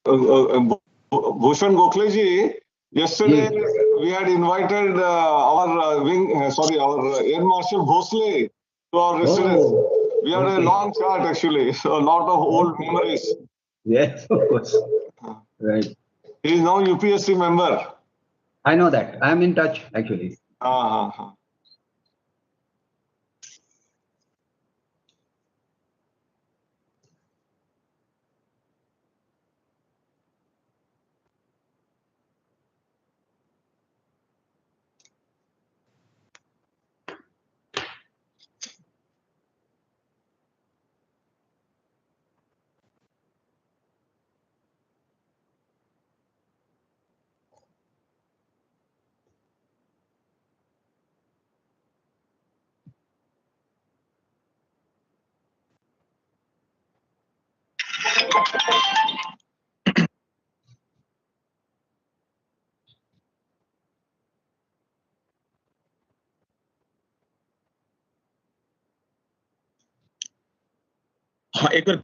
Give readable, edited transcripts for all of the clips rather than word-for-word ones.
Bhushan Gokhale ji, yesterday we had invited our our Air Marshal Bhosle to our residence. We had a long chat actually, so a lot of old memories. Yes, of course. Right. He is now UPSC member. I know that. I am in touch actually. एक बार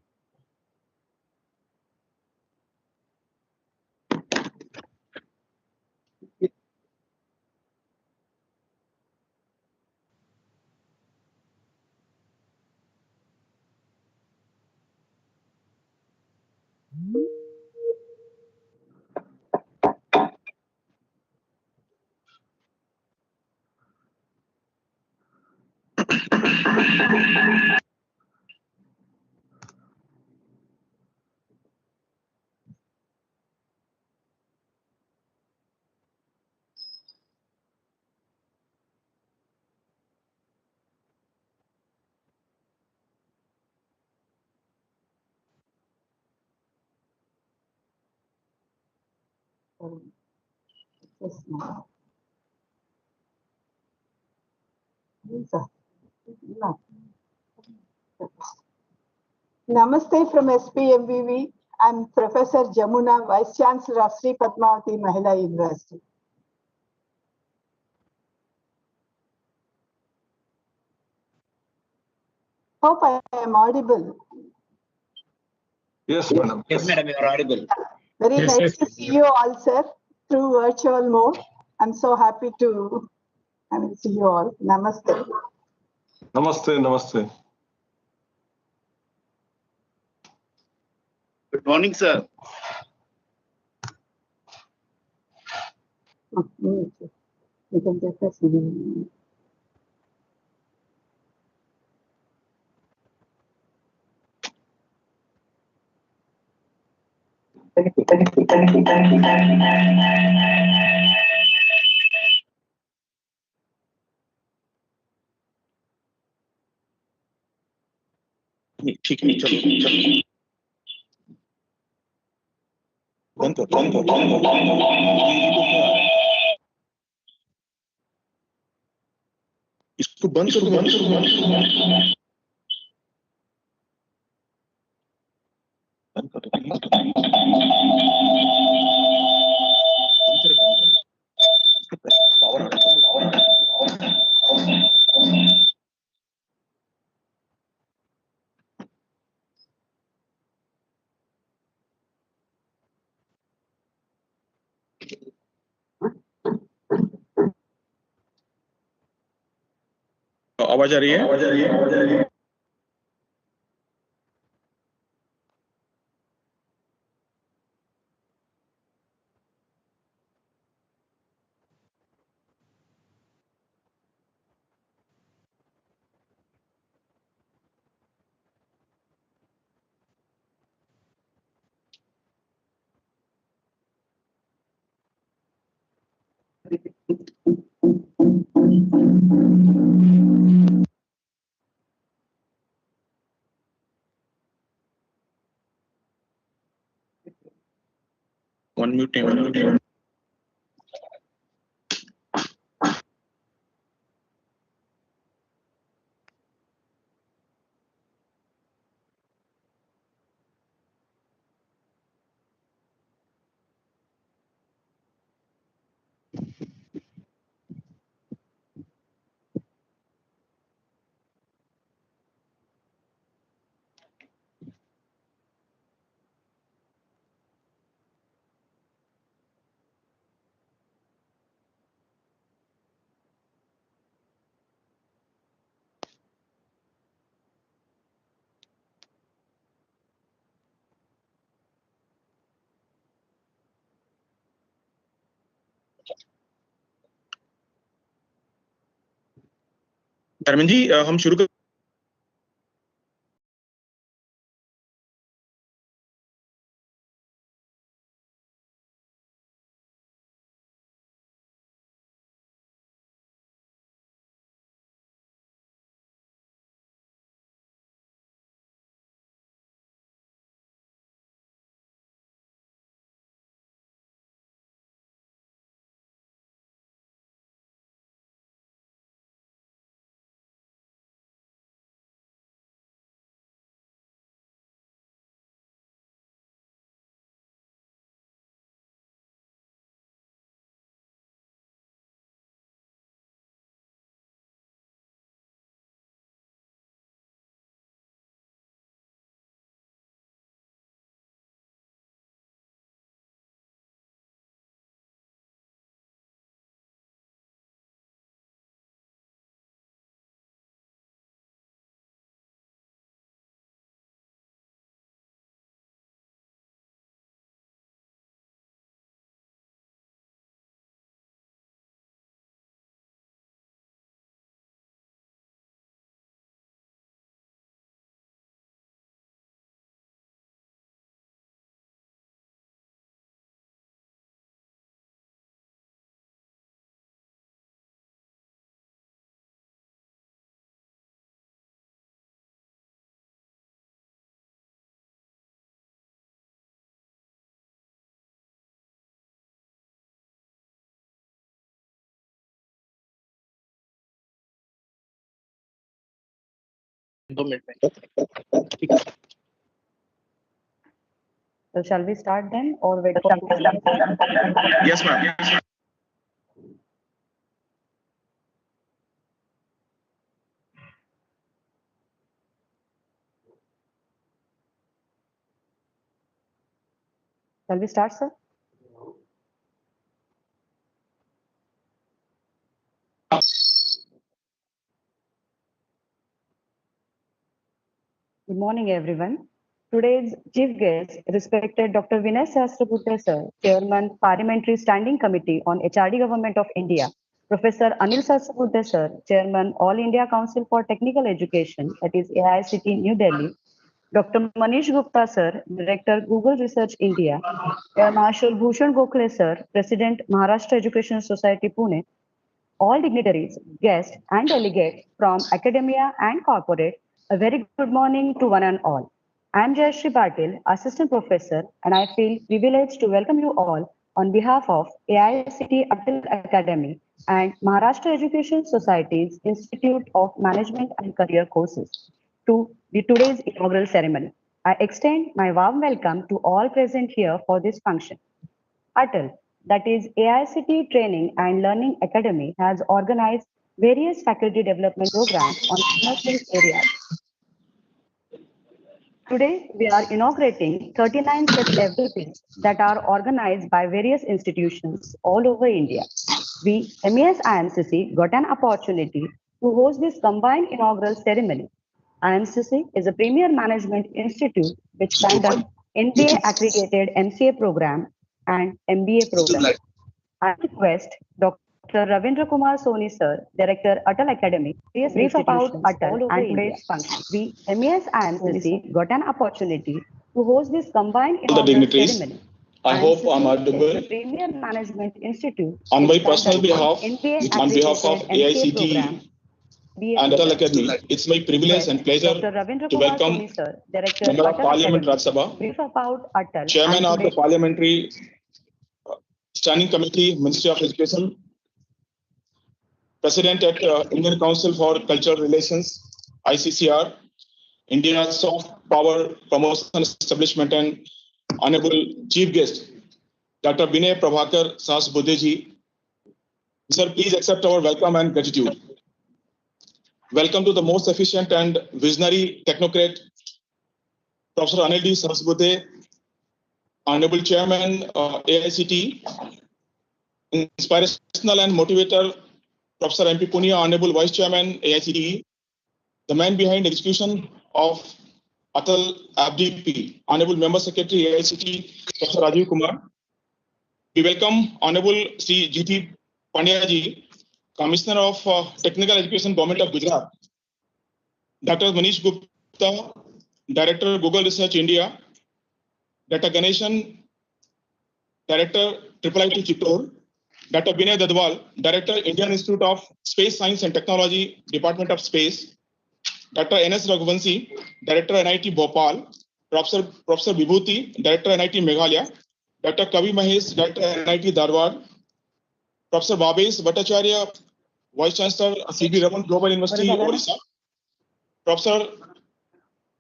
Namaste from SPMVV. I'm Professor Jamuna, Vice Chancellor of Sri Padmavati Mahila University. Hope I am audible. Yes, madam. Yes, madam, you are audible. Very nice to see you all, sir, through virtual mode. I'm so happy to see you all. Namaste. Namaste, namaste. Good morning, sir. You can take a CD. ठीक है, चलो बंद कर इसको बंद करो आवाज आ रही है? Unmute him. धर्मेंद्र जी हम शुरू कर So shall we start then or wait for people? Yes, ma'am. Shall we start, sir? Good morning, everyone. Today's chief guest, respected Dr. Vinay Sahasrabudhe sir, Chairman, Parliamentary Standing Committee on HRD Government of India. Professor Anil Sahasrabudhe sir, Chairman, All India Council for Technical Education, that is AICT New Delhi. Dr. Manish Gupta sir, Director, Google Research India. Air Marshal Bhushan Gokhale sir, President, Maharashtra Education Society, Pune. All dignitaries, guests, and delegates from academia and corporate, a very good morning to one and all. I am Jayashree Patil, Assistant Professor, and I feel privileged to welcome you all on behalf of AICT ATAL Academy and Maharashtra Education Society's Institute of Management and Career Courses to today's inaugural ceremony. I extend my warm welcome to all present here for this function. ATAL, that is AICT Training and Learning Academy, has organized various faculty development programs on commercial areas. Today, we are inaugurating 39 such FDPs that are organized by various institutions all over India. We, MES IMCC, got an opportunity to host this combined inaugural ceremony. IMCC is a premier management institute which conducts NBA accredited MCA program and MBA program. I request Dr. Ravindra Kumar Soni sir, Director ATAL Academy, to brief about ATAL and today's function. We, MES IMCC, got an opportunity to host this combined inaugural ceremony. I hope I'm audible. The Premier Management Institute. On my personal behalf, on behalf of AICT and ATAL Academy, it's my privilege and pleasure to welcome Member of Parliament Rajya Sabha, brief about ATAL, Chairman of the Parliamentary Standing Committee, Ministry of Education, President at Indian Council for Cultural Relations, ICCR, India Soft Power Promotion Establishment, and Honorable Chief Guest, Dr. Vinay Prabhakar Sahasbuddhe. Sir, please accept our welcome and gratitude. Welcome to the most efficient and visionary technocrat, Professor Anil D. Sahasbuddhe, Honorable Chairman, AICT, inspirational and motivator, Professor M.P. Punia, Honorable Vice Chairman, AICTE, the man behind execution of ATAL FDP, Honorable Member Secretary, AICT, Professor Rajiv Kumar. We welcome Honorable Sri G.T. Pandya, Commissioner of Technical Education, Government of Gujarat, Dr. Manish Gupta, Director, Google Research India, Dr. Ganeshan, Director, IIIT Chittor, Dr. Vinay Dadwal, Director, Indian Institute of Space Science and Technology, Department of Space, Dr. N.S. Raghuvanshi, Director, NIT Bhopal, Professor Vibhuti, Director, NIT Meghalaya, Dr. Kavi Mahesh, Director, NIT Dharwad, Professor Bhabesh Bhattacharya, Vice Chancellor, C.B. Raman Global University, Odisha, Professor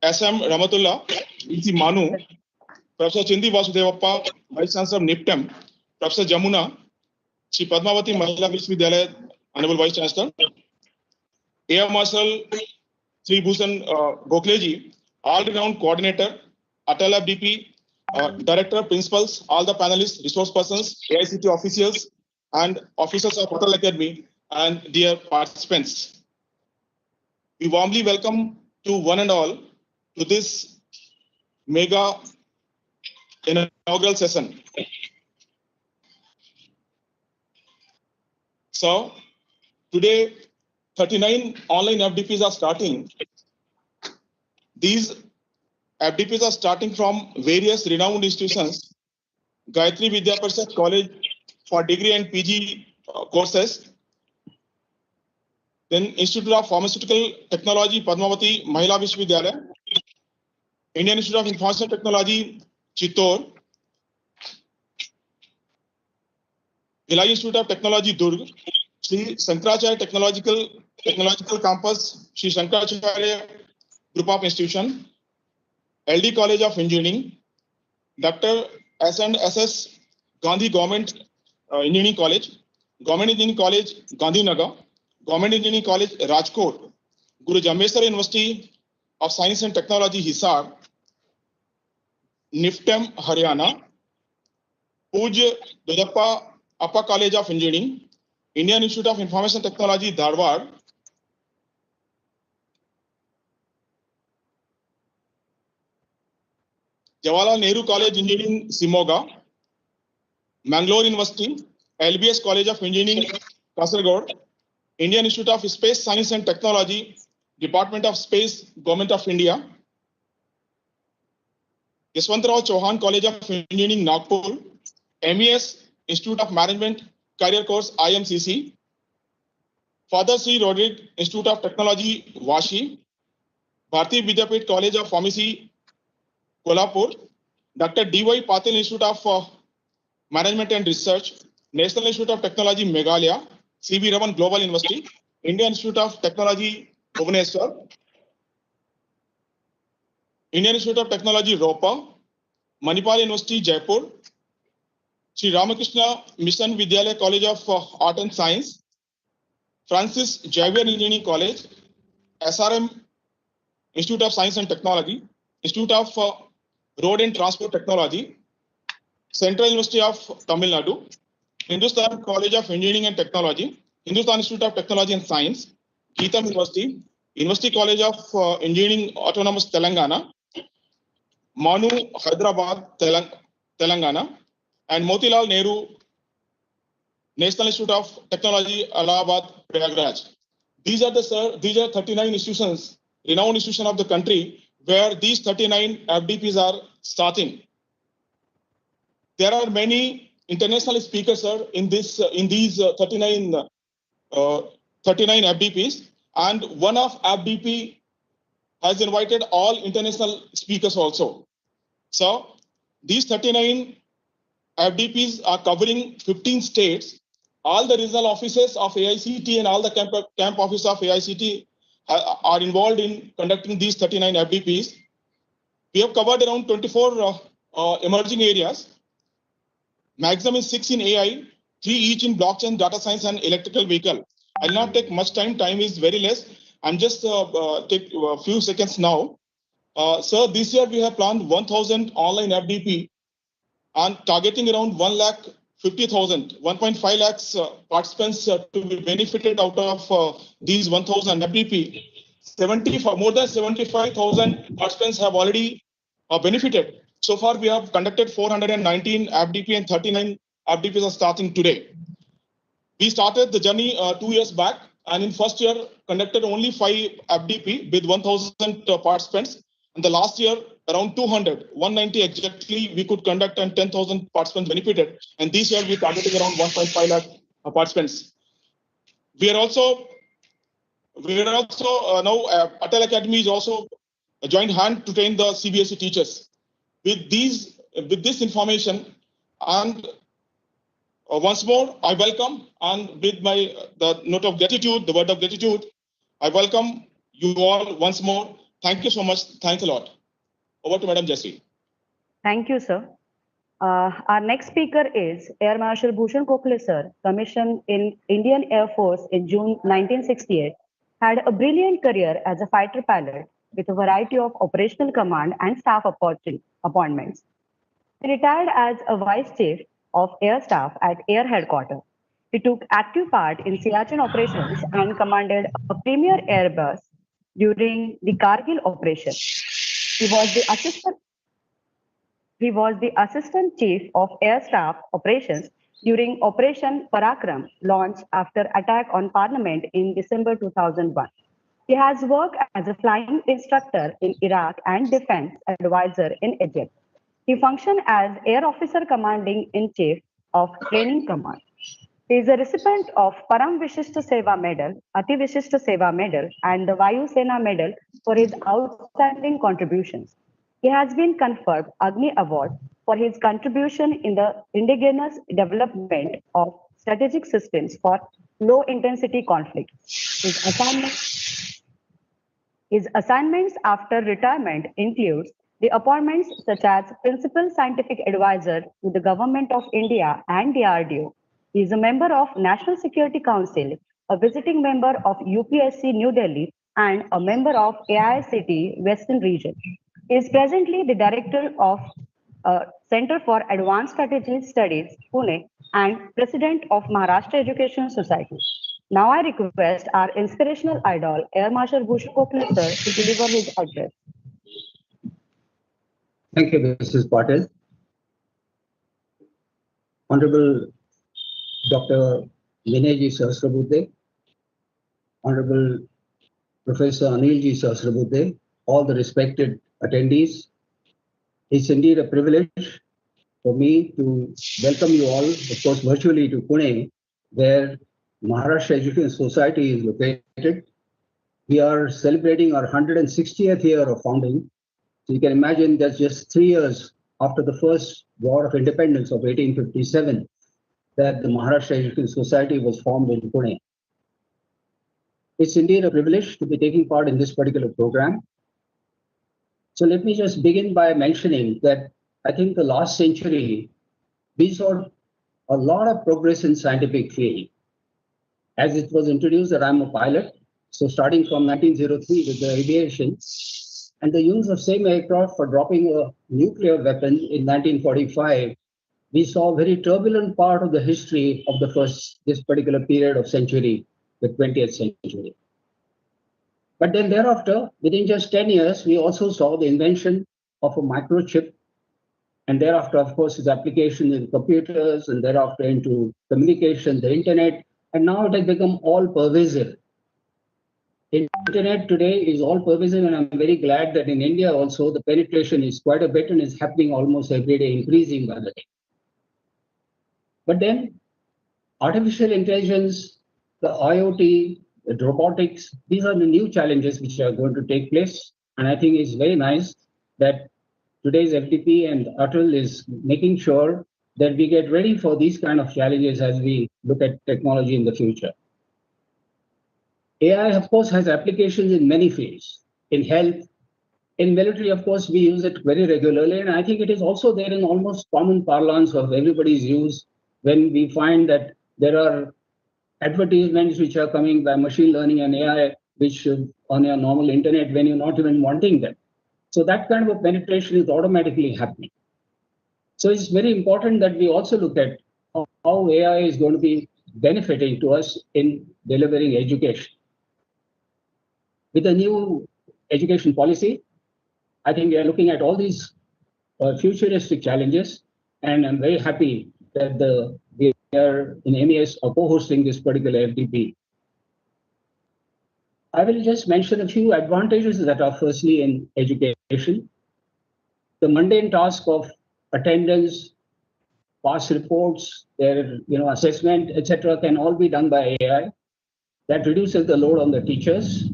S.M. Ramatullah, E.C. Manu, Professor Chindi Vasudevappa, Vice Chancellor, NIPTEM, Professor Jamuna, Shri Padmavati Mahila Vishwavidyalaya, Honorable Vice Chancellor, Air Marshal Sri Bhushan Gokhleji, all-round coordinator, ATAL FDP, director, principals, all the panelists, resource persons, AICT officials, and officers of ATAL Academy, and dear participants. We warmly welcome to one and all to this mega inaugural session. So, today, 39 online FDPs are starting. These FDPs are starting from various renowned institutions, Gayatri Vidya Parishad College for degree and PG courses, then Institute of Pharmaceutical Technology, Padmavati Mahila Vishwavidyalaya, Indian Institute of Information Technology, Chittor, Bhilai Institute of Technology, Durg, Sri Shankaracharya Technological Campus, Sri Shankaracharya Group of Institution, LD College of Engineering, Dr. S&SS Gandhi Government Engineering College, Government Engineering College, Gandhinagar, Government Engineering College, Rajkot, Guru Jamesar University of Science and Technology, Hisar, NIFTEM, Haryana, Puj Dodappa Upper College of Engineering, Indian Institute of Information Technology, Dharwad, Jawaharlal Nehru College Engineering, Simoga, Mangalore University, LBS College of Engineering, Kasaragod, Indian Institute of Space Science and Technology, Department of Space, Government of India, Yashwantrao Chauhan College of Engineering, Nagpur, MES Institute of Management, Career Course, IMCC, Father C. Roderick Institute of Technology, Vashi, Bharati Vidyapit College of Pharmacy, Kolhapur, Dr. D.Y. Patil Institute of Management and Research, National Institute of Technology, Meghalaya, C.B. Raman Global University, Indian Institute of Technology, Bhubaneswar, Indian Institute of Technology, Ropa, Manipal University, Jaipur, Sri Ramakrishna Mission Vidyalaya College of Art and Science, Francis Xavier Engineering College, SRM Institute of Science and Technology, Institute of Road and Transport Technology, Central University of Tamil Nadu, Hindustan College of Engineering and Technology, Hindustan Institute of Technology and Science, Geetam University, University College of Engineering Autonomous Telangana, Manu Hyderabad, Telangana, and Motilal Nehru National Institute of Technology, Allahabad, Prayagraj. These are 39 institutions, renowned institutions of the country, where these 39 FDPs are starting. There are many international speakers, sir, in these 39 FDPs, and one of FDP has invited all international speakers also. So these 39 FDPs are covering 15 states. All the regional offices of AICT and all the camp offices of AICT are involved in conducting these 39 FDPs. We have covered around 24 emerging areas. Maximum is 6 in AI, 3 each in blockchain, data science, and electrical vehicle. I'll not take much time. Time is very less. I'm just take a few seconds now. So this year we have planned 1,000 online FDP and targeting around 1,50,000, 1.5 lakhs participants to be benefited out of these 1,000 FDP. More than 75,000 participants have already benefited. So far, we have conducted 419 FDP and 39 FDPs are starting today. We started the journey 2 years back, and in first year conducted only 5 FDP with 1,000 participants. And the last year, around 200, 190 exactly, we could conduct and 10,000 participants benefited. And this year, we're targeting around 1.5 lakh participants. We are also now ATAL Academy is also a joint hand to train the CBSE teachers. With this information, and once more, I welcome, and with the note of gratitude, the word of gratitude, I welcome you all once more. Thank you so much. Thanks a lot. Over to Madam Jessie. Thank you, sir. Our next speaker is Air Marshal Bhushan Gokhale, sir, commissioned in Indian Air Force in June 1968, had a brilliant career as a fighter pilot with a variety of operational command and staff appointments. He retired as a Vice Chief of Air Staff at Air Headquarters. He took active part in Siachen operations and commanded a premier Airbus during the Kargil operation. He was the Assistant Chief of Air Staff Operations during Operation Parakram, launched after attack on Parliament in December 2001. He has worked as a flying instructor in Iraq and defense advisor in Egypt. He functioned as Air Officer Commanding in Chief of Training Command. He is a recipient of Param Vishishta Seva Medal, Ati Vishishta Seva Medal, and the Vayu Sena Medal for his outstanding contributions. He has been conferred Agni Award for his contribution in the indigenous development of strategic systems for low-intensity conflict. His assignments after retirement includes the appointments such as Principal Scientific Advisor to the Government of India and DRDO. He is a member of National Security Council, a visiting member of UPSC New Delhi, and a member of AICT Western Region. He is presently the Director of Center for Advanced Strategy Studies, Pune, and President of Maharashtra Education Society. Now I request our inspirational idol, Air Marshal Bhushan Gokhale, sir, to deliver his address. Thank you, Mrs. Patel. Honorable Dr. Vinayji Sahasrabudhe, Honorable Professor Anilji Sahasrabudhe, all the respected attendees. It's indeed a privilege for me to welcome you all, of course, virtually to Pune, where Maharashtra Education Society is located. We are celebrating our 160th year of founding. So you can imagine that's just 3 years after the first War of Independence of 1857 that the Maharashtra Education Society was formed in Pune. It's indeed a privilege to be taking part in this particular program. So let me just begin by mentioning that I think the last century, we saw a lot of progress in scientific field. As it was introduced that I'm a pilot, so starting from 1903 with the aviation, and the use of same aircraft for dropping a nuclear weapon in 1945, we saw a very turbulent part of the history of this particular period of century, the 20th century. But then thereafter, within just 10 years, we also saw the invention of a microchip, and thereafter, of course, its application in computers, and thereafter into communication, the internet, and now it has become all pervasive. Internet today is all pervasive, and I'm very glad that in India also the penetration is quite a bit and is happening almost every day, increasing by the day. But then artificial intelligence, the IoT, the robotics, these are the new challenges which are going to take place. And I think it's very nice that today's FDP and ATAL is making sure that we get ready for these kind of challenges as we look at technology in the future. AI, of course, has applications in many fields. In health, in military, of course, we use it very regularly. And I think it is also there in almost common parlance of everybody's use when we find that there are advertisements which are coming by machine learning and AI, which on your normal internet when you're not even wanting them. So that kind of a penetration is automatically happening. So it's very important that we also look at how AI is going to be benefiting to us in delivering education. With the new education policy, I think we are looking at all these futuristic challenges, and I'm very happy that we are in MES co-hosting this particular FDP. I will just mention a few advantages that are firstly in education. The mundane task of attendance, pass reports, their assessment, etc., can all be done by AI. That reduces the load on the teachers.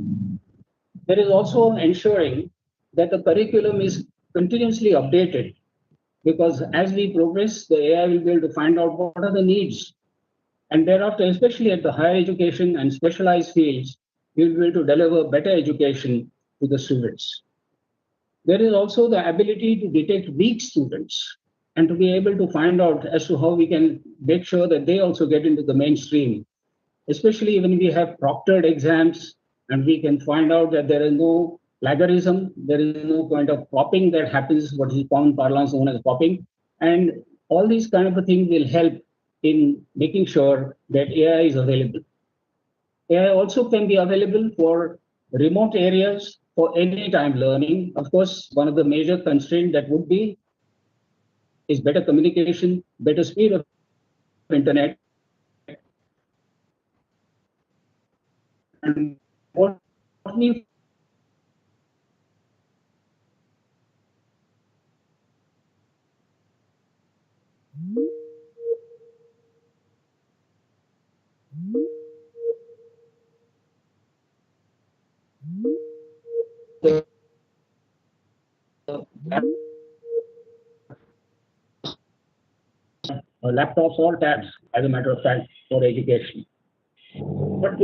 There is also ensuring that the curriculum is continuously updated, because as we progress, the AI will be able to find out what are the needs. And thereafter, especially at the higher education and specialized fields, we will be able to deliver better education to the students. There is also the ability to detect weak students and to be able to find out as to how we can make sure that they also get into the mainstream, especially when we have proctored exams and we can find out that there is no plagiarism, there is no kind of copying that happens, what is common parlance known as copying. And all these kind of things will help in making sure that AI is available. AI also can be available for remote areas for anytime learning. Of course, one of the major constraints that would be is better communication, better speed of internet, and what we laptops or tabs, as a matter of fact, for education. But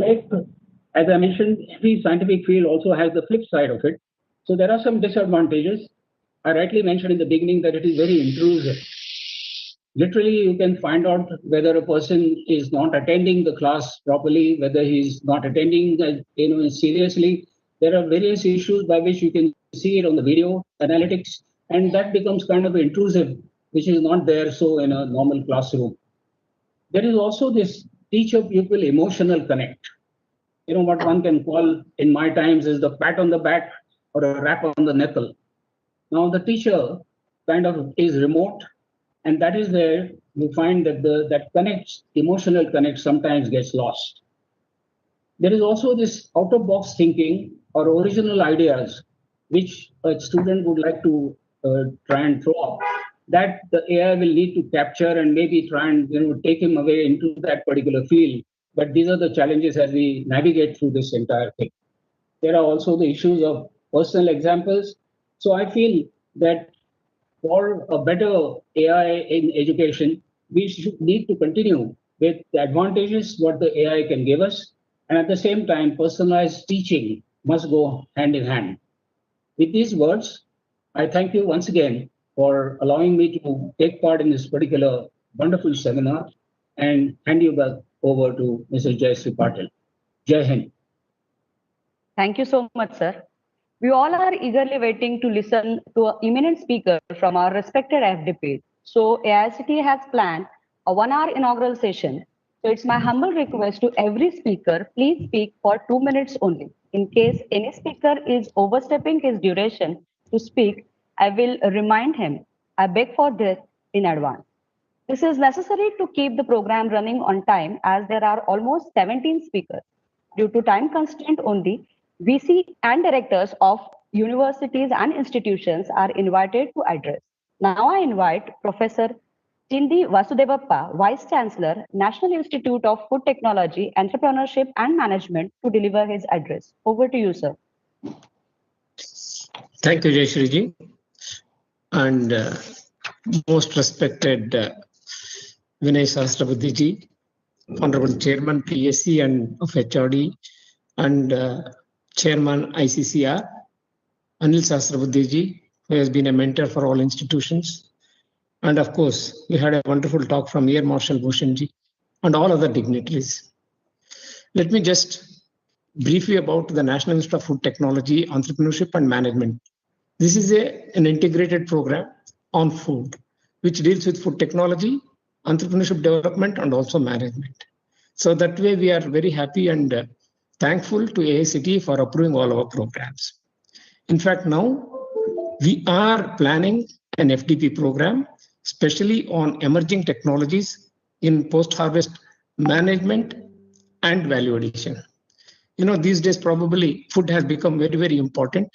as I mentioned, every scientific field also has the flip side of it. So there are some disadvantages. I rightly mentioned in the beginning that it is very intrusive. Literally, you can find out whether a person is not attending the class properly, whether he's not attending, seriously. There are various issues by which you can see it on the video analytics, and that becomes kind of intrusive, which is not there so in a normal classroom. There is also this teacher-pupil emotional connect. What one can call in my times is the pat on the back or a rap on the knuckle. Now the teacher kind of is remote, and that is where you find that that emotional connect sometimes gets lost. There is also this out-of-box thinking or original ideas, which a student would like to try and throw up, that the AI will need to capture and maybe try and take him away into that particular field. But these are the challenges as we navigate through this entire thing. There are also the issues of personal examples. So I feel that for a better AI in education, we need to continue with the advantages what the AI can give us. And at the same time, personalized teaching must go hand in hand. With these words, I thank you once again for allowing me to take part in this particular wonderful seminar and hand you back over to Mr. Jayashree Patil. Jai Hind. Thank you so much, sir. We all are eagerly waiting to listen to an eminent speaker from our respected FDP. So AICT has planned a 1-hour inaugural session. So it's my humble request to every speaker, please speak for 2 minutes only. In case any speaker is overstepping his duration to speak, I will remind him. I beg for this in advance. This is necessary to keep the program running on time, as there are almost 17 speakers. Due to time constraint only, VC and directors of universities and institutions are invited to address. Now I invite Professor Chindi Vasudevappa, Vice Chancellor, National Institute of Food Technology, Entrepreneurship and Management, to deliver his address. Over to you, sir. Thank you, Jayashree ji. And most respected Vinay Sahasrabudhe, Honorable Chairman PSC and of HRD, and Chairman ICCR, Anil Sahasrabudhe, who has been a mentor for all institutions. And of course, we had a wonderful talk from Air Marshal Bhushanji and all other dignitaries. Let me just brief you about the National Institute of Food Technology, Entrepreneurship and Management. This is an integrated program on food, which deals with food technology, entrepreneurship development, and also management. So that way we are very happy and thankful to AICTE for approving all our programs. In fact, now we are planning an FDP program, especially on emerging technologies in post-harvest management and value addition. You know, these days probably food has become very, very important.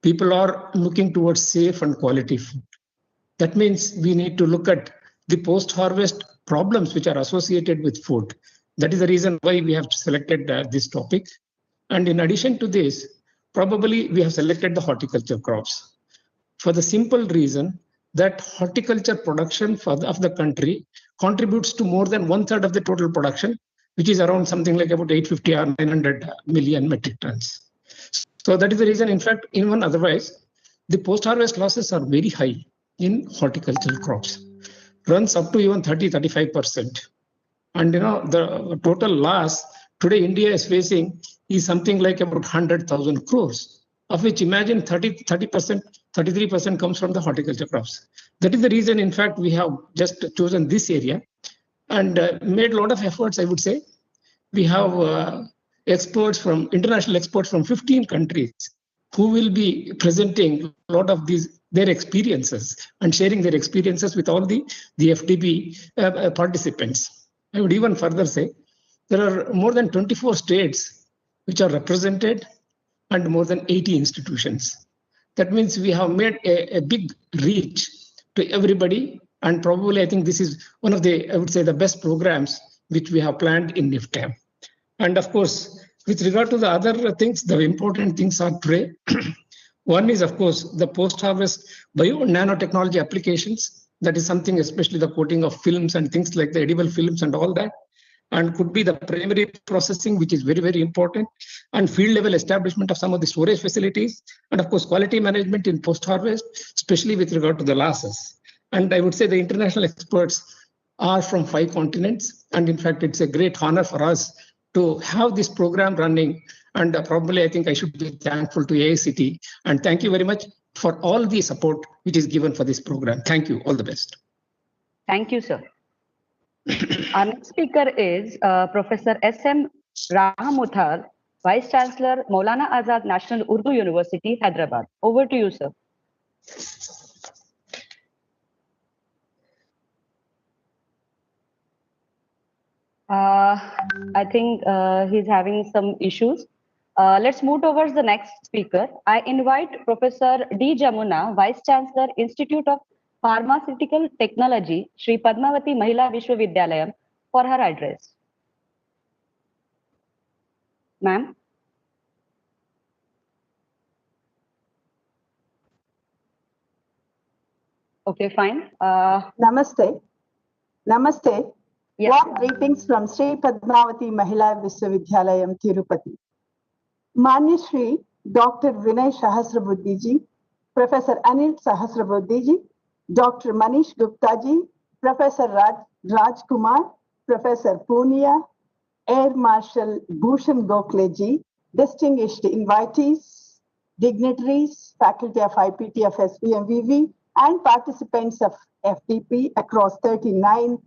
People are looking towards safe and quality food. That means we need to look at the post-harvest problems which are associated with food. That is the reason why we have selected this topic. And in addition to this, probably we have selected the horticulture crops for the simple reason that horticulture production of the country contributes to more than 1/3 of the total production, which is around something like about 850 or 900 million metric tons. So that is the reason, in fact, even otherwise, the post-harvest losses are very high in horticultural crops, runs up to even 30-35%. And you know, the total loss today India is facing is something like about 100,000 crores, of which imagine 30%, 33% comes from the horticulture crops. That is the reason, in fact, we have just chosen this area and made a lot of efforts, I would say. We have experts from international experts from 15 countries who will be presenting a lot of their experiences and sharing their experiences with all the FDP participants. I would even further say there are more than 24 states which are represented and more than 80 institutions. That means we have made a big reach to everybody, and probably I think this is one of the, I would say, the best programs which we have planned in NIFTAM. And of course, with regard to the other things, the important things are today. One is, of course, the post-harvest bio and nanotechnology applications. That is something, especially the coating of films and things like the edible films and all that. And could be the primary processing, which is very, very important, and field level establishment of some of the storage facilities, and of course, quality management in post-harvest, especially with regard to the losses. And I would say the international experts are from 5 continents. And in fact, it's a great honor for us to have this program running. And probably I think I should be thankful to AICTE. And thank you very much for all the support which is given for this program. Thank you. All the best. Thank you, sir. Our next speaker is Professor S.M. Rahamuthal, Vice Chancellor, Maulana Azad National Urdu University, Hyderabad. Over to you, sir. I think he's having some issues. Let's move towards the next speaker. I invite Professor D. Jamuna, Vice Chancellor, Institute of Pharmaceutical Technology, Shri Padmavati Mahila Vishwavidyalayam, for her address. Ma'am. Okay, fine. Namaste. Namaste. Yeah. Warm greetings from Sri Padmavati Mahila Vishwavidyalayam, Tirupati. Manya Shri Dr. Vinay Sahasrabudhe ji, Professor Anil Sahasrabudhe ji, Dr. Manish Gupta ji, Professor Raj Kumar, Professor Punia, Air Marshal Bhushan Gokhale ji, distinguished invitees, dignitaries, faculty of IPT of SPMVV, and participants of FDP across 39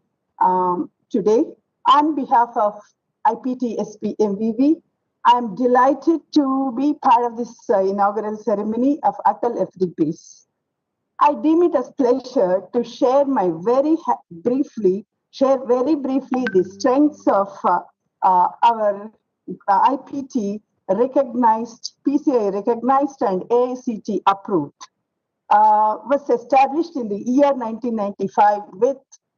today. On behalf of IPT SPMVV, I am delighted to be part of this inaugural ceremony of ATAL FDPs. I deem it as pleasure to share very briefly the strengths of our IPT recognized, PCI recognized and AICTE approved. Was established in the year 1995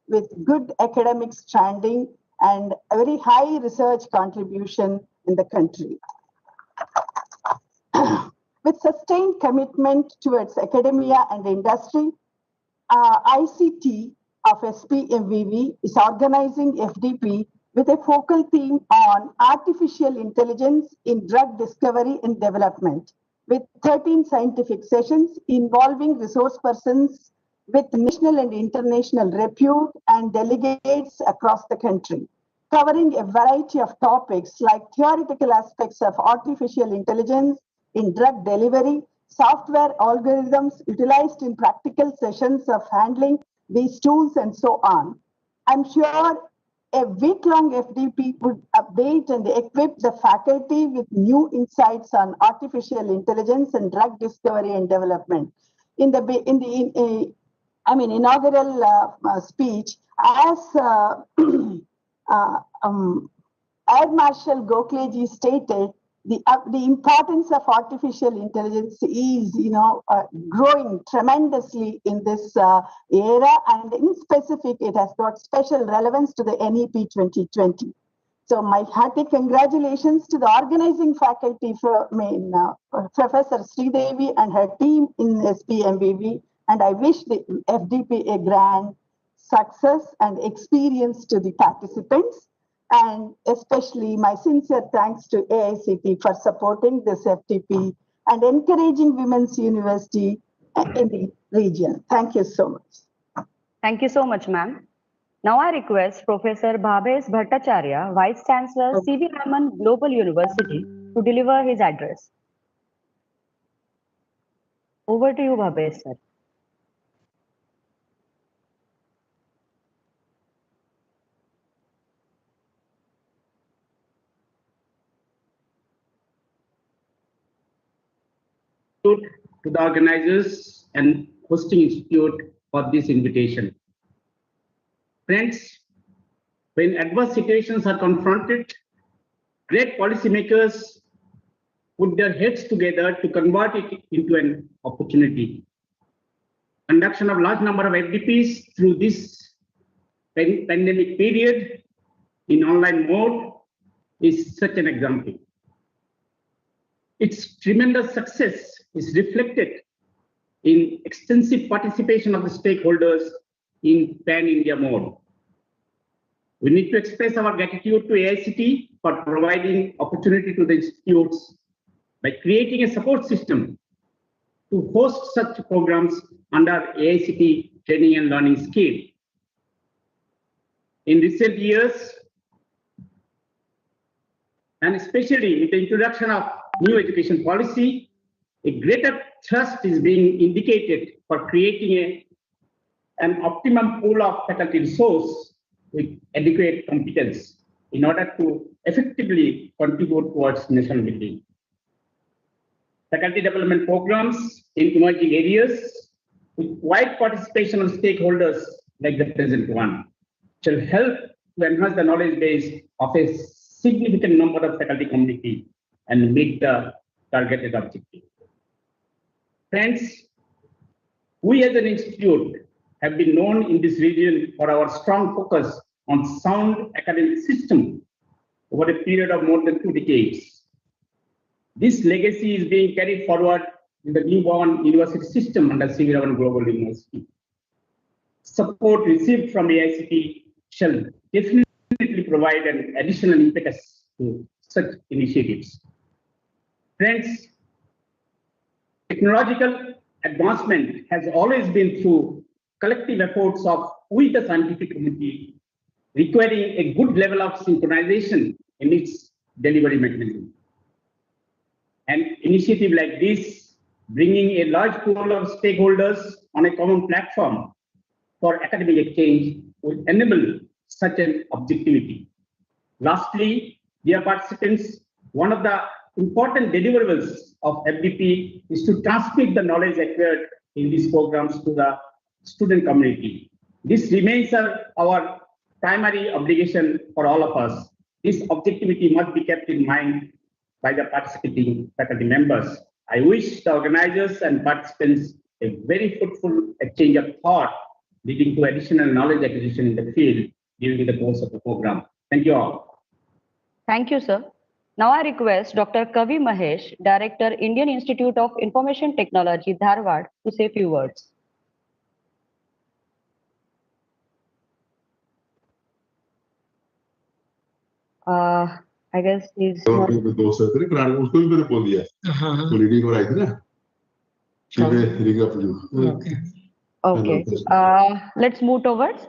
with good academic standing and a very high research contribution in the country. With sustained commitment towards academia and industry, ICT of SPMVV is organizing FDP with a focal theme on artificial intelligence in drug discovery and development, with 13 scientific sessions involving resource persons with national and international repute and delegates across the country, covering a variety of topics like theoretical aspects of artificial intelligence in drug delivery, software algorithms utilized in practical sessions of handling these tools, and so on. I'm sure a week-long FDP would update and equip the faculty with new insights on artificial intelligence and drug discovery and development. In the inaugural speech, as Air Marshal Gokhaleji stated, the importance of artificial intelligence is, growing tremendously in this era, and in specific, it has got special relevance to the NEP 2020. So my hearty congratulations to the organizing faculty for Professor Sridevi and her team in SPMVV, and I wish the FDP a grand success and experience to the participants. And especially my sincere thanks to AICT for supporting this FDP and encouraging Women's University in the region. Thank you so much. Thank you so much, ma'am. Now I request Professor Bhabesh Bhattacharya, Vice Chancellor, C.V. Raman Global University, to deliver his address. Over to you, Bhabesh, sir. To the organizers and hosting institute for this invitation. Friends, when adverse situations are confronted, great policymakers put their heads together to convert it into an opportunity. Conduction of large number of FDPs through this pandemic period in online mode is such an example. Its tremendous success is reflected in extensive participation of the stakeholders in pan-India mode. We need to express our gratitude to AICT for providing opportunity to the institutes by creating a support system to host such programs under AICT training and learning scheme. In recent years, and especially with the introduction of new education policy, a greater thrust is being indicated for creating an optimum pool of faculty resource with adequate competence in order to effectively contribute towards national building. Faculty development programs in emerging areas with wide participation of stakeholders like the present one shall help to enhance the knowledge base of a significant number of faculty community and meet the targeted objective. Friends, we as an institute have been known in this region for our strong focus on sound academic system over a period of more than 2 decades. This legacy is being carried forward in the newborn university system under C.V. Raman Global University. Support received from AICT shall definitely provide an additional impetus to such initiatives. Friends, technological advancement has always been through collective efforts of we, the scientific community, requiring a good level of synchronization in its delivery mechanism. An initiative like this, bringing a large pool of stakeholders on a common platform for academic exchange, will enable such an objectivity. Lastly, dear participants, one of the important deliverables of FDP is to transmit the knowledge acquired in these programs to the student community. This remains our primary obligation for all of us. This objectivity must be kept in mind by the participating faculty members. I wish the organizers and participants a very fruitful exchange of thought leading to additional knowledge acquisition in the field during the course of the program. Thank you all. Thank you, sir. Now I request Dr. Kavi Mahesh, Director, Indian Institute of Information Technology, Dharwad, to say a few words. I guess he's और not. भी दोस्त थे करार उसको भी मैंने बोल दिया तो लीडिंग और आई थी ना she may ring up you Okay. Let's move towards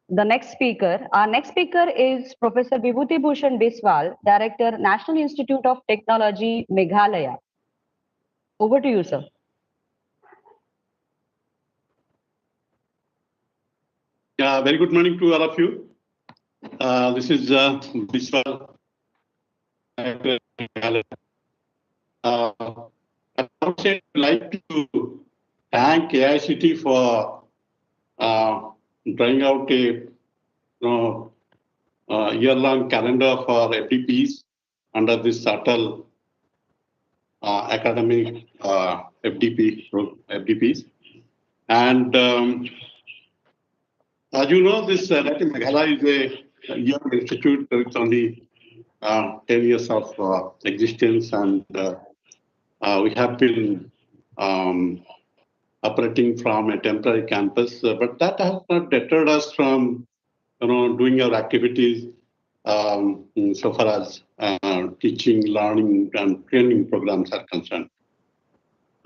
the next speaker. Our next speaker is Professor Vibhuti Bhushan Biswal, Director, National Institute of Technology, Meghalaya. Over to you, sir. Yeah, very good morning to all of you. This is Biswal. I would like to thank AICT for drawing out a year-long calendar for FDPs under this ATAL academic FDPs. And as you know, this Meghalaya is a young institute with only 10 years of existence, and we have been operating from a temporary campus, but that has not deterred us from doing our activities so far as teaching, learning, and training programs are concerned.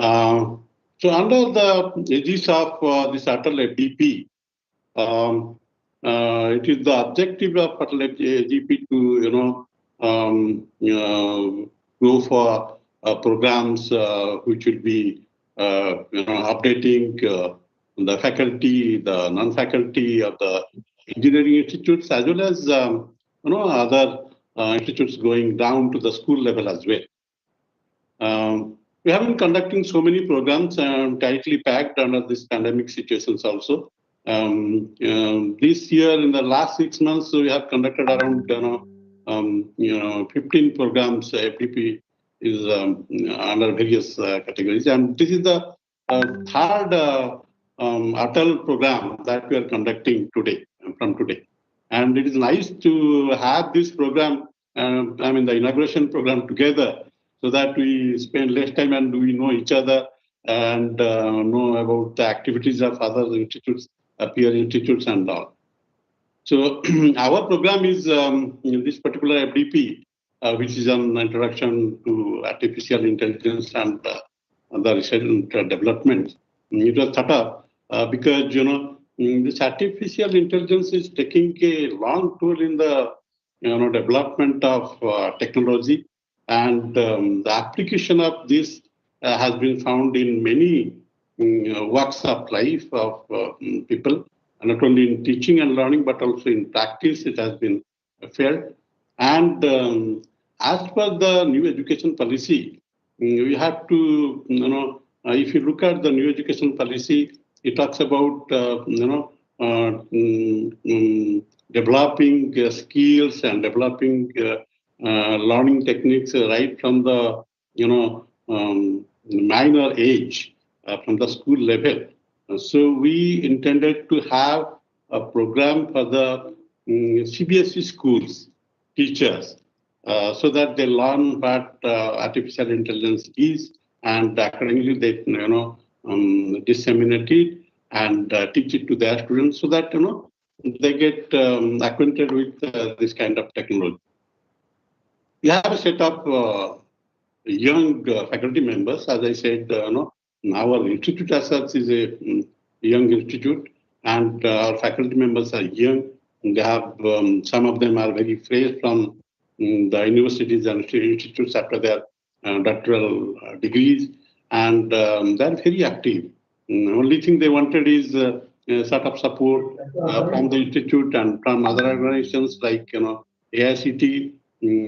So under the aegis of this ATAL FDP, it is the objective of ATAL FDP to go for programs which will be updating the faculty, the non-faculty of the engineering institutes, as well as other institutes going down to the school level as well. We have been conducting so many programs tightly packed under this pandemic situations also. This year, in the last 6 months, we have conducted around 15 programs. FDP is under various categories, and this is the third ATAL program that we are conducting today, and it is nice to have this program, the inauguration program together, so that we spend less time and we know each other and know about the activities of other institutes, peer institutes and all. So our program is in this particular FDP, which is an introduction to artificial intelligence and the research and development. It was thought up because this artificial intelligence is taking a long toll in the development of technology, and the application of this has been found in many walks of life of people, and not only in teaching and learning, but also in practice it has been felt. And as per the new education policy, we have to, if you look at the new education policy, it talks about, developing skills and developing learning techniques right from the, minor age, from the school level. So we intended to have a program for the CBSE schools teachers, so that they learn what artificial intelligence is, and accordingly they disseminate it and teach it to their students, so that they get acquainted with this kind of technology. We have a set of young faculty members. As I said, our institute as such is a young institute, and our faculty members are young. They have some of them are very fresh from the universities and institutes after their doctoral degrees, and they're very active. The only thing they wanted is sort of support from the institute and from other organizations like AICT,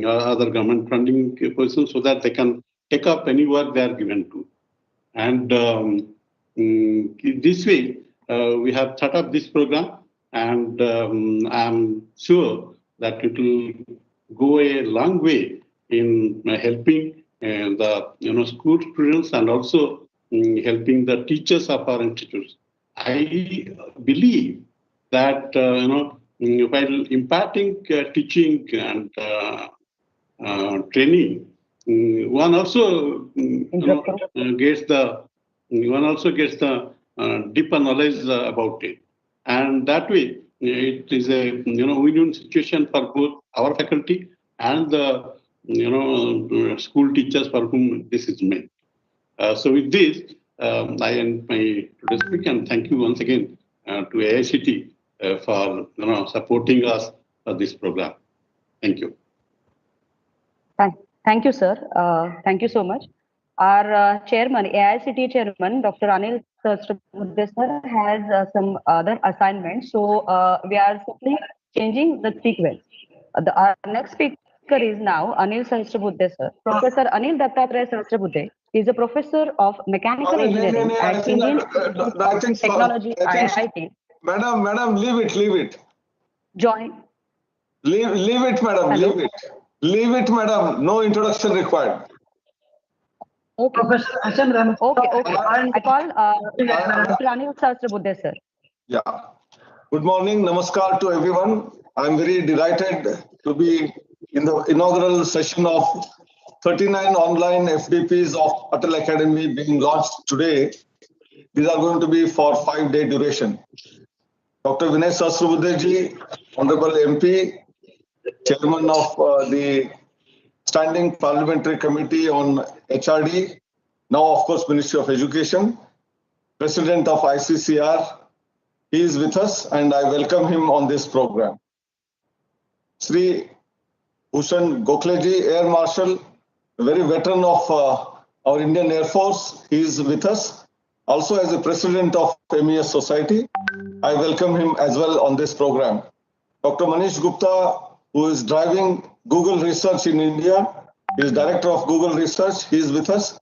other government funding persons, so that they can take up any work they are given to. And this way, we have thought of this program, and I'm sure that it will go a long way in helping the school students and also helping the teachers of our institutes. I believe that while imparting teaching and training, one also gets the deeper knowledge about it, and that way it is a win-win situation for both our faculty and the school teachers for whom this is meant. So with this, I end my today's speech and thank you once again to AICT for supporting us for this program. Thank you. Thank you, sir. Thank you so much. Our chairman, AICT chairman, Dr. Anil Sahasrabudhe sir, has some other assignments. So we are simply changing the sequence. Our next speaker is now Anil Sahasrabudhe sir. Professor Anil Dattatreya Sahasrabudhe is a professor of mechanical engineering at Indian Institute of Technology, IIT. Madam, leave it. Join. Leave it, madam. Hello? Leave it, madam. No introduction required. Okay. Okay. I call Dr. Anil Sahasrabudhe sir. Yeah. Good morning. Namaskar to everyone. I'm very delighted to be in the inaugural session of 39 online FDPs of ATAL Academy being launched today. These are going to be for 5-day duration. Dr. Vinay Sahasrabudhe ji, Honorable MP, Chairman of the Standing Parliamentary Committee on HRD, now of course Ministry of Education, President of ICCR, he is with us and I welcome him on this program. Sri Bhushan Gokhale ji, Air Marshal, a very veteran of our Indian Air Force, he is with us. Also as the President of MES Society, I welcome him as well on this program. Dr. Manish Gupta, who is driving Google Research in India, he is Director of Google Research, he is with us.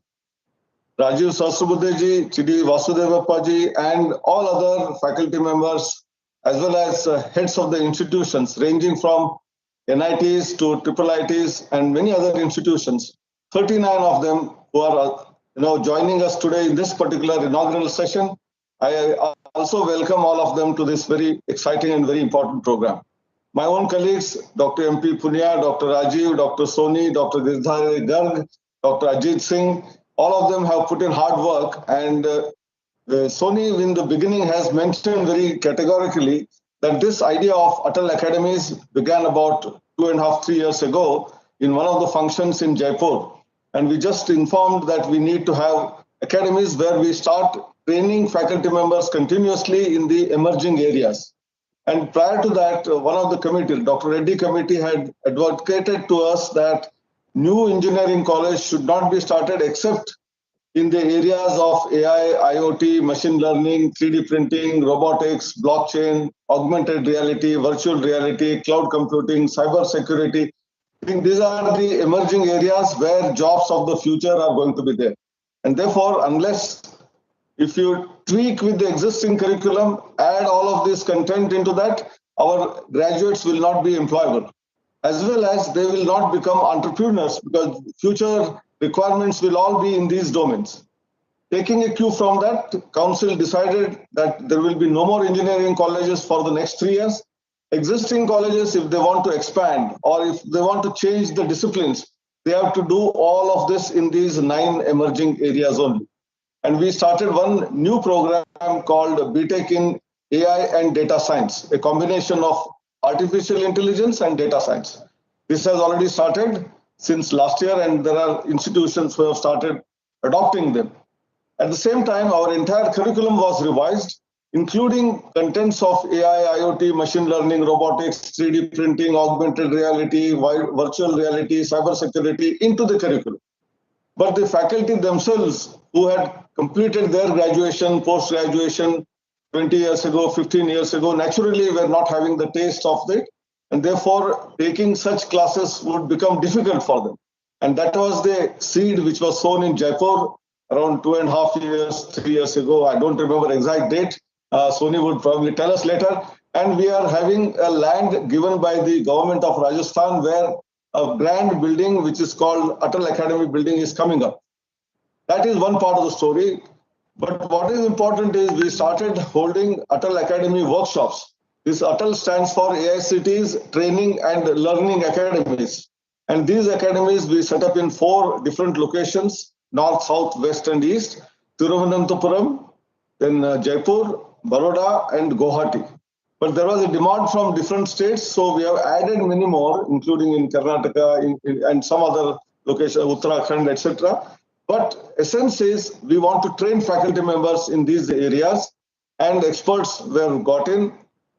Rajiv Sahasrabudhe ji, Chidi Vasudevappa ji, and all other faculty members, as well as heads of the institutions, ranging from NITs to IIITs and many other institutions. 39 of them who are joining us today in this particular inaugural session. I also welcome all of them to this very exciting and very important program. My own colleagues, Dr. MP Punia, Dr. Rajiv, Dr. Soni, Dr. Girdhar Garg, Dr. Ajit Singh, all of them have put in hard work. And Soni in the beginning has mentioned very categorically that this idea of ATAL Academies began about 2.5-3 years ago in one of the functions in Jaipur. And we just informed that we need to have academies where we start training faculty members continuously in the emerging areas. And prior to that, one of the committee, Dr. Reddy committee, had advocated to us that new engineering college should not be started except in the areas of AI, IoT, machine learning, 3D printing, robotics, blockchain, augmented reality, virtual reality, cloud computing, cyber security. I think these are the emerging areas where jobs of the future are going to be there. And therefore, if you tweak with the existing curriculum, add all of this content into that, our graduates will not be employable, as well as they will not become entrepreneurs because future requirements will all be in these domains. Taking a cue from that, Council decided that there will be no more engineering colleges for the next 3 years. Existing colleges, if they want to expand or if they want to change the disciplines, they have to do all of this in these 9 emerging areas only. And we started one new program called BTech in AI and Data Science, a combination of artificial intelligence and data science. This has already started since last year, and there are institutions who have started adopting them. At the same time, our entire curriculum was revised, including contents of AI, IoT, machine learning, robotics, 3D printing, augmented reality, virtual reality, cybersecurity into the curriculum. But the faculty themselves who had completed their graduation, post-graduation 20 years ago, 15 years ago, naturally were not having the taste of it. And therefore, taking such classes would become difficult for them. And that was the seed which was sown in Jaipur around 2.5 years, 3 years ago. I don't remember exact date. Soni would probably tell us later. And we are having a land given by the government of Rajasthan where a brand building, which is called ATAL Academy building, is coming up. That is one part of the story. But what is important is we started holding ATAL Academy workshops. This ATAL stands for AICT's Training and Learning Academies. And these academies we set up in 4 different locations, north, south, west, and east, Thiruvananthapuram, then Jaipur, Baroda, and Guwahati. but there was a demand from different states, so we have added many more, including in Karnataka and some other locations, Uttarakhand, etc. But essence is we want to train faculty members in these areas, and experts were got in,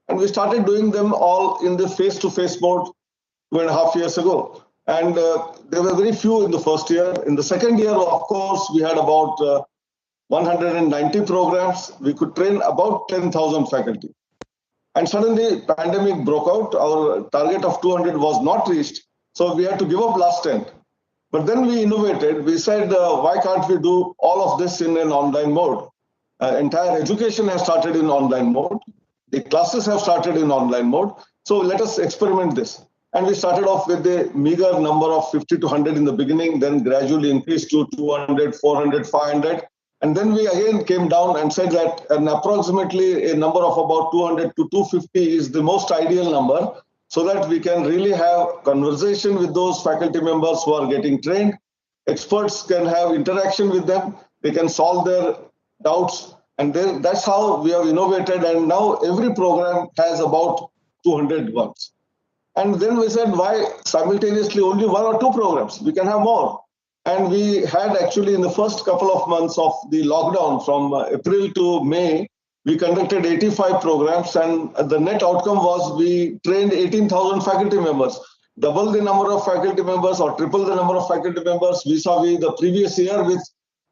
and we started doing them all in the face-to-face mode 2.5 years ago. And there were very few in the first year. In the second year, of course, we had about 190 programs. We could train about 10,000 faculty. And suddenly, pandemic broke out. Our target of 200 was not reached. So we had to give up last 10. But then we innovated. We said, why can't we do all of this in an online mode? Entire education has started in online mode. The classes have started in online mode. So let us experiment this. And we started off with a meager number of 50 to 100 in the beginning, then gradually increased to 200, 400, 500. And then we again came down and said that approximately a number of about 200 to 250 is the most ideal number, so that we can really have conversation with those faculty members who are getting trained. Experts can have interaction with them. They can solve their doubts. And then that's how we have innovated. And now every program has about 200 ones. And then we said, why simultaneously only 1 or 2 programs? We can have more. And we had actually in the first couple of months of the lockdown from April to May, we conducted 85 programs, and the net outcome was we trained 18,000 faculty members, double the number of faculty members or triple the number of faculty members vis-a-vis the previous year, with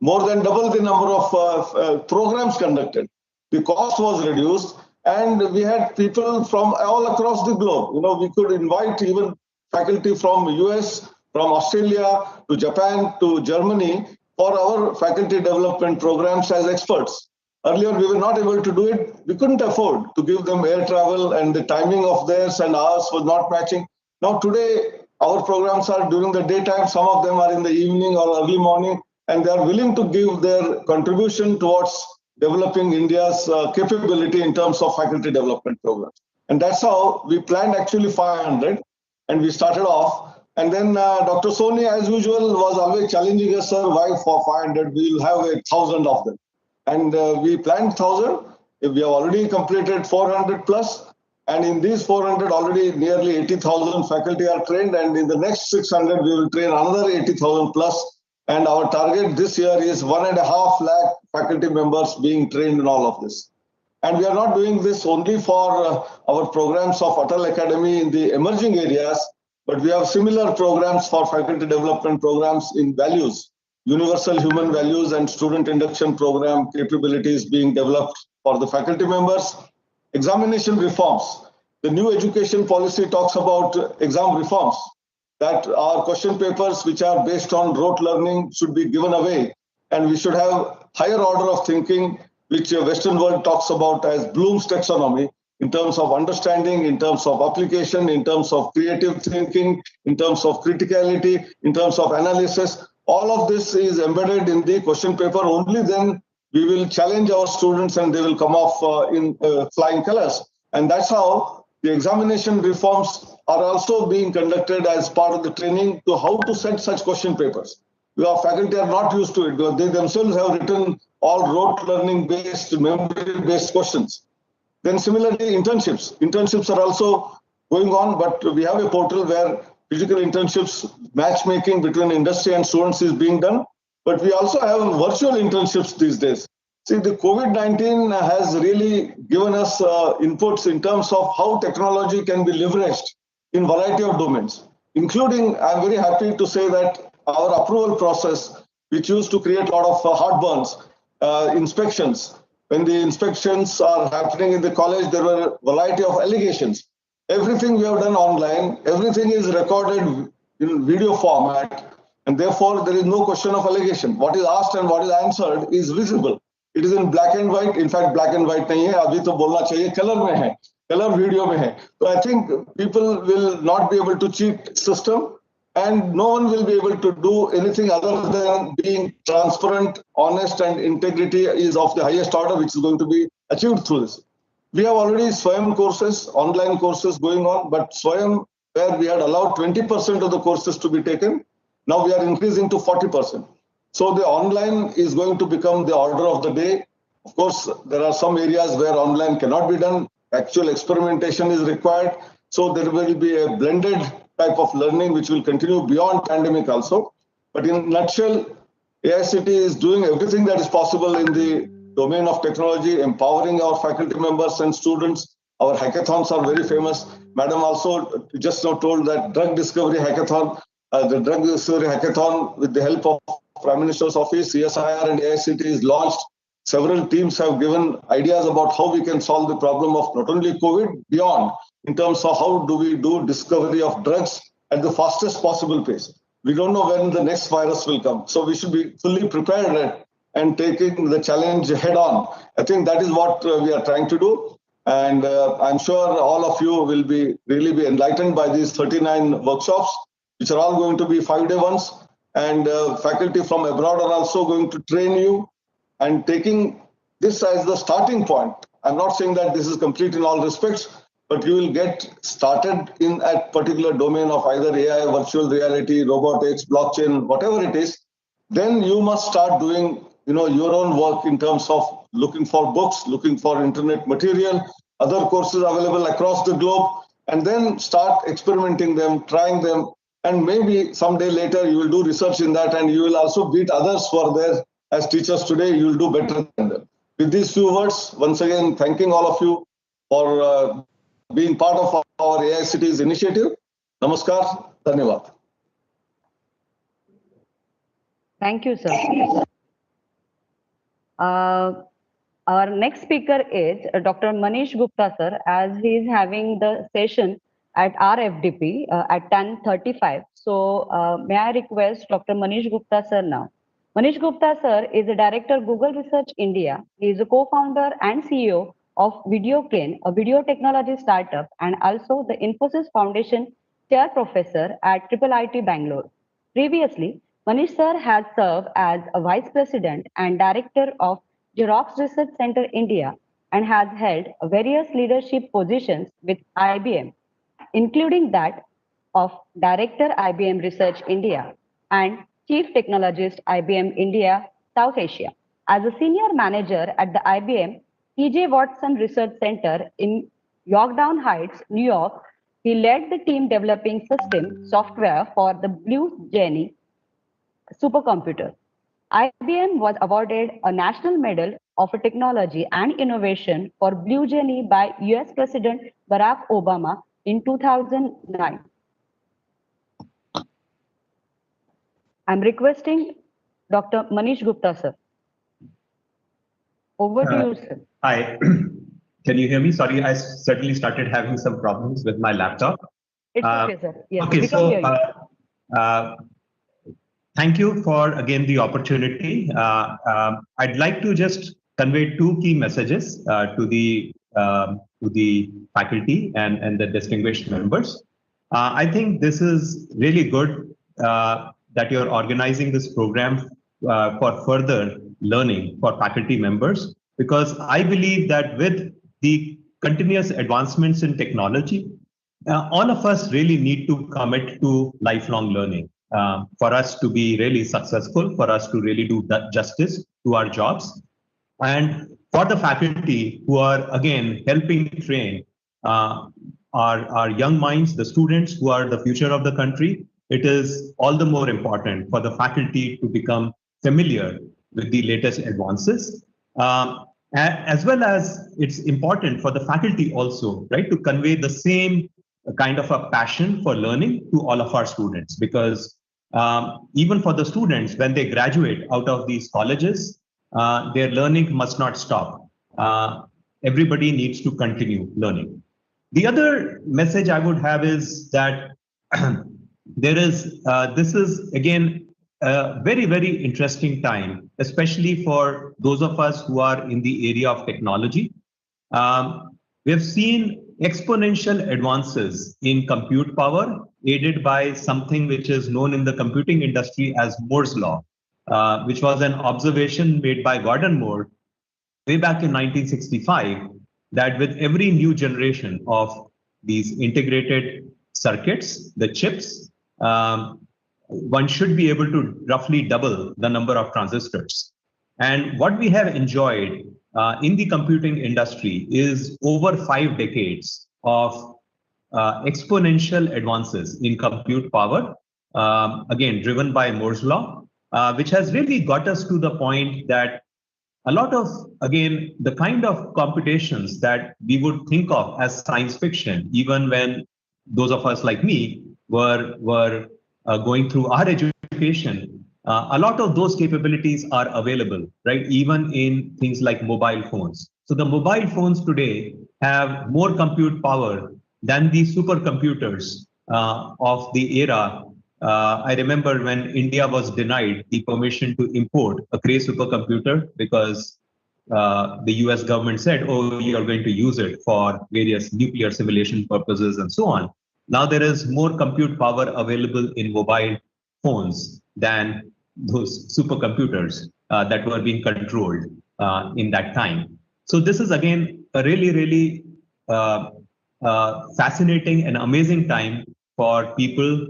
more than double the number of programs conducted. The cost was reduced, and we had people from all across the globe. You know, we could invite even faculty from US, from Australia to Japan to Germany for our faculty development programs as experts. Earlier, we were not able to do it. We couldn't afford to give them air travel, and the timing of theirs and ours was not matching. Now, today, our programs are during the daytime. Some of them are in the evening or early morning, and they are willing to give their contribution towards developing India's capability in terms of faculty development programs. And that's how we planned actually 500, and we started off. And then Dr. Soni, as usual, was always challenging us, sir, why for 500? We will have 1,000 of them. And we planned 1,000. We have already completed 400 plus. And in these 400, already nearly 80,000 faculty are trained. And in the next 600, we will train another 80,000 plus. And our target this year is 1.5 lakh faculty members being trained in all of this. And we are not doing this only for our programs of ATAL Academy in the emerging areas, but we have similar programs for faculty development programs in values, universal human values and student induction program capabilities being developed for the faculty members. Examination reforms. The new education policy talks about exam reforms, that our question papers, which are based on rote learning, should be given away. And we should have higher order of thinking, which the Western world talks about as Bloom's taxonomy, in terms of understanding, in terms of application, in terms of creative thinking, in terms of criticality, in terms of analysis. All of this is embedded in the question paper. Only then we will challenge our students and they will come off in flying colors. And that's how the examination reforms are also being conducted as part of the training to how to set such question papers. Our faculty are not used to it because they themselves have written all rote learning based, memory based questions. Then similarly, internships. Internships are also going on, but we have a portal where physical internships, matchmaking between industry and students is being done. But we also have virtual internships these days. See, the COVID-19 has really given us inputs in terms of how technology can be leveraged in a variety of domains, including, I'm very happy to say that our approval process, which used to create a lot of heartburns, inspections. When the inspections are happening in the college, there were a variety of allegations. Everything we have done online, everything is recorded in video format, and therefore there is no question of allegation. What is asked and what is answered is visible. It is in black and white. In fact, black and white nahi hai. Abhi to bolna chahiye, color mein hai. Color video mein hai. So I think people will not be able to cheat system, and no one will be able to do anything other than being transparent, honest, and integrity is of the highest order, which is going to be achieved through this. We have already Swayam courses, online courses going on, but Swayam, where we had allowed 20% of the courses to be taken, now we are increasing to 40%. So the online is going to become the order of the day. Of course, there are some areas where online cannot be done. actual experimentation is required. So there will be a blended type of learning which will continue beyond pandemic also. But in a nutshell, AICT is doing everything that is possible in the domain of technology, empowering our faculty members and students. Our hackathons are very famous. Madam also just now told that drug discovery hackathon, the drug discovery hackathon with the help of Prime Minister's Office, CSIR and AICT is launched. Several teams have given ideas about how we can solve the problem of not only COVID, beyond, in terms of how do we do discovery of drugs at the fastest possible pace. We don't know when the next virus will come. So we should be fully prepared and taking the challenge head on. I think that is what we are trying to do. And I'm sure all of you will really be enlightened by these 39 workshops, which are all going to be 5-day ones. And faculty from abroad are also going to train you. And taking this as the starting point, I'm not saying that this is complete in all respects, but you will get started in a particular domain of either AI, virtual reality, robotics, blockchain, whatever it is. Then you must start doing, your own work in terms of looking for books, looking for internet material, other courses available across the globe, and then start experimenting them, trying them, and maybe someday later you will do research in that, and you will also beat others who are there as teachers today. You will do better than them. With these few words, once again, thanking all of you for being part of our AICT's initiative. Namaskar, Dhanyavad. Thank you, sir. Our next speaker is Dr. Manish Gupta, sir, as he is having the session at RFDP at 10:35. So may I request Dr. Manish Gupta, sir, now. Manish Gupta, sir, is the Director, Google Research India. He is a co-founder and CEO of VideoCrane, a video technology startup, and also the Infosys Foundation Chair Professor at IIIT Bangalore. Previously, Manish sir has served as a Vice President and Director of Xerox Research Center India and has held various leadership positions with IBM, including that of Director IBM Research India and Chief Technologist IBM India South Asia. As a Senior Manager at the IBM T.J. Watson Research Center in Yorktown Heights, New York, he led the team developing system software for the Blue Genie supercomputer. IBM was awarded a National Medal of Technology and Innovation for Blue Genie by US President Barack Obama in 2009. I'm requesting Dr. Manish Gupta, sir. Over to you, sir. Hi, can you hear me? Sorry, I certainly started having some problems with my laptop. It's okay, sir. Yes, okay, we can hear you. Thank you for, again, the opportunity. I'd like to just convey two key messages to the faculty and the distinguished members. I think this is really good that you're organizing this program for further learning for faculty members, because I believe that with the continuous advancements in technology, all of us really need to commit to lifelong learning for us to be really successful, for us to really do justice to our jobs. And for the faculty who are, again, helping train our young minds, the students who are the future of the country, it is all the more important for the faculty to become familiar with the latest advances, as well as it's important for the faculty also, right, to convey the same kind of a passion for learning to all of our students, because even for the students, when they graduate out of these colleges, their learning must not stop. Everybody needs to continue learning. The other message I would have is that this is again a very, very interesting time, especially for those of us who are in the area of technology. We have seen exponential advances in compute power, aided by something which is known in the computing industry as Moore's Law, which was an observation made by Gordon Moore way back in 1965, that with every new generation of these integrated circuits, the chips, one should be able to roughly double the number of transistors. And what we have enjoyed in the computing industry is over 5 decades of exponential advances in compute power, again, driven by Moore's law, which has really got us to the point that a lot of, again, the kind of computations that we would think of as science fiction, even when those of us like me were going through our education, a lot of those capabilities are available, right? Even in things like mobile phones. So the mobile phones today have more compute power than the supercomputers of the era. I remember when India was denied the permission to import a Cray supercomputer because the US government said, oh, you are going to use it for various nuclear simulation purposes and so on. Now there is more compute power available in mobile phones than those supercomputers that were being controlled in that time. So this is again a really, really fascinating and amazing time for people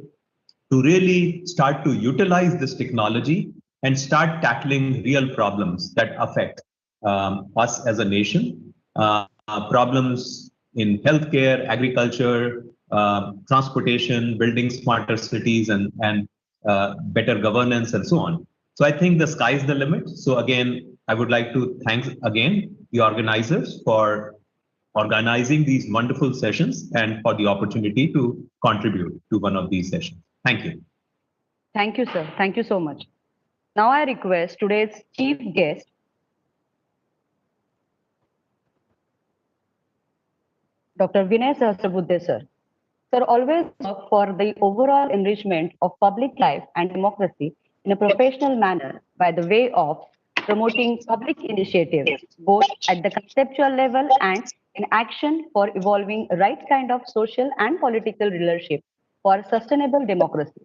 to really start to utilize this technology and start tackling real problems that affect us as a nation. Problems in healthcare, agriculture, transportation, building smarter cities, and better governance, and so on. So I think the sky's the limit. So again, I would like to thank again the organizers for organizing these wonderful sessions and for the opportunity to contribute to one of these sessions. Thank you. Thank you, sir. Thank you so much. Now I request today's chief guest, Dr. Vinay Sahasrabudhe, sir. Sir always work for the overall enrichment of public life and democracy in a professional manner by the way of promoting public initiatives, both at the conceptual level and in action for evolving right kind of social and political leadership for sustainable democracy.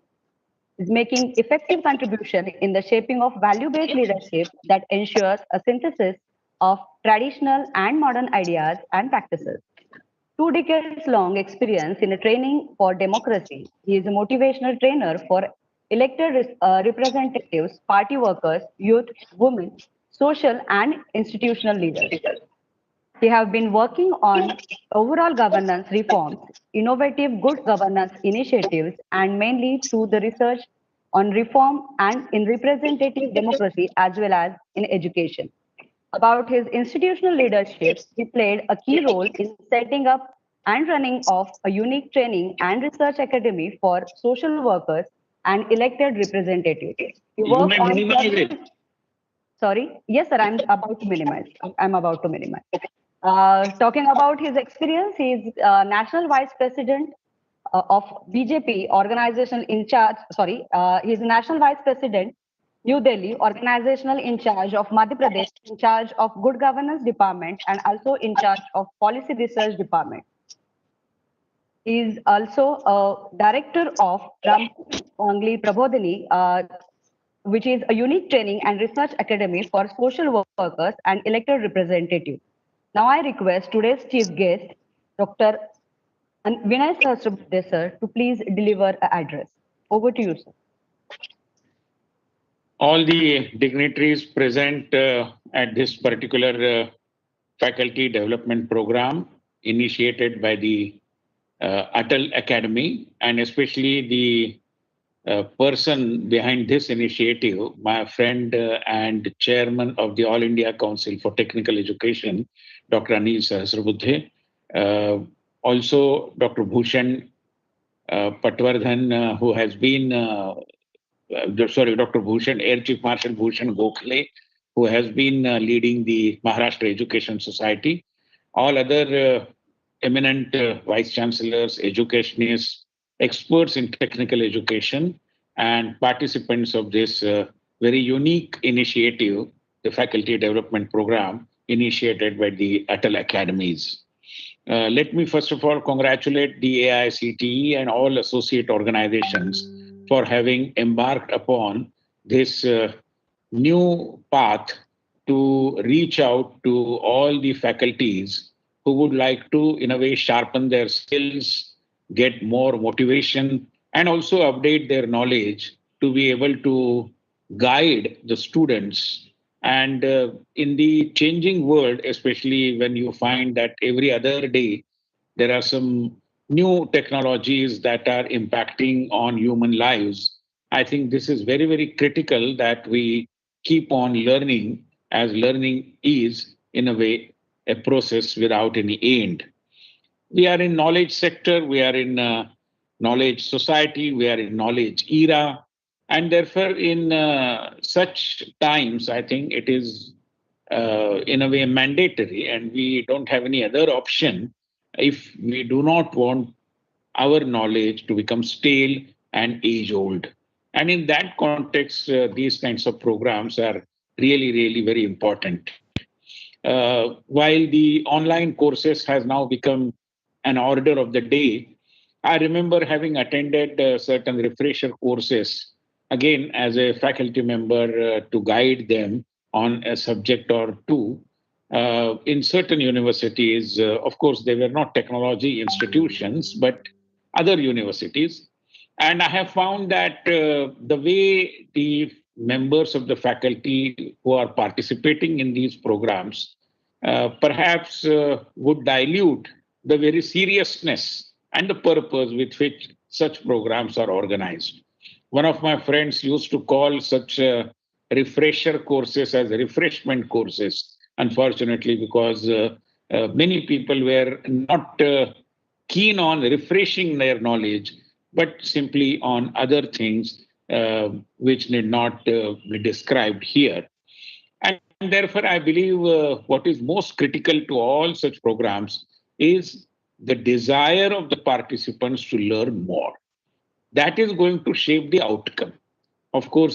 Is making effective contribution in the shaping of value-based leadership that ensures a synthesis of traditional and modern ideas and practices. 2 decades long experience in a training for democracy. He is a motivational trainer for elected representatives, party workers, youth, women, social and institutional leaders. They have been working on overall governance reforms, innovative good governance initiatives, and mainly through the research on reform and in representative democracy as well as in education. About his institutional leadership, he played a key role in setting up and running of a unique training and research academy for social workers and elected representatives. He worked on Sorry. Yes, sir. I'm about to minimize. Talking about his experience, he is National Vice President of BJP organizational in charge. He is National Vice President, New Delhi, organizational in charge of Madhya Pradesh, in charge of Good Governance Department, and also in charge of Policy Research Department. He is also a director of Ram Angli Prabodhini, which is a unique training and research academy for social workers and elected representatives. Now I request today's chief guest, Dr. Vinay Sahasrabudhe, sir, to please deliver an address. Over to you, sir. All the dignitaries present at this particular faculty development program initiated by the ATAL Academy, and especially the person behind this initiative, my friend and chairman of the All India Council for Technical Education, Dr. Anil Sahasrabudhe. Also, Dr. Bhushan Patwardhan, who has been, Dr. Bhushan, Air Chief Marshal Bhushan Gokhale, who has been leading the Maharashtra Education Society. All other eminent vice chancellors, educationists, experts in technical education, and participants of this very unique initiative, the Faculty Development Program, initiated by the ATAL Academies. Let me first of all congratulate the AICTE and all associate organizations for having embarked upon this new path to reach out to all the faculties who would like to, in a way, sharpen their skills, get more motivation, and also update their knowledge to be able to guide the students And in the changing world, especially when you find that every other day there are some new technologies that are impacting on human lives, I think this is very, very critical that we keep on learning, as learning is, in a way, a process without any end. We are in knowledge sector, we are in knowledge society, we are in knowledge era, and therefore in such times, I think it is in a way mandatory, and we don't have any other option if we do not want our knowledge to become stale and age old. And in that context, these kinds of programs are really, really very important. While the online courses has now become an order of the day, I remember having attended certain refresher courses, again, as a faculty member to guide them on a subject or two. In certain universities, of course, they were not technology institutions, but other universities. And I have found that the way the members of the faculty who are participating in these programs perhaps would dilute the very seriousness and the purpose with which such programs are organized. One of my friends used to call such refresher courses as refreshment courses, unfortunately, because many people were not keen on refreshing their knowledge, but simply on other things which need not be described here. And therefore, I believe what is most critical to all such programs is the desire of the participants to learn more. That is going to shape the outcome. Of course,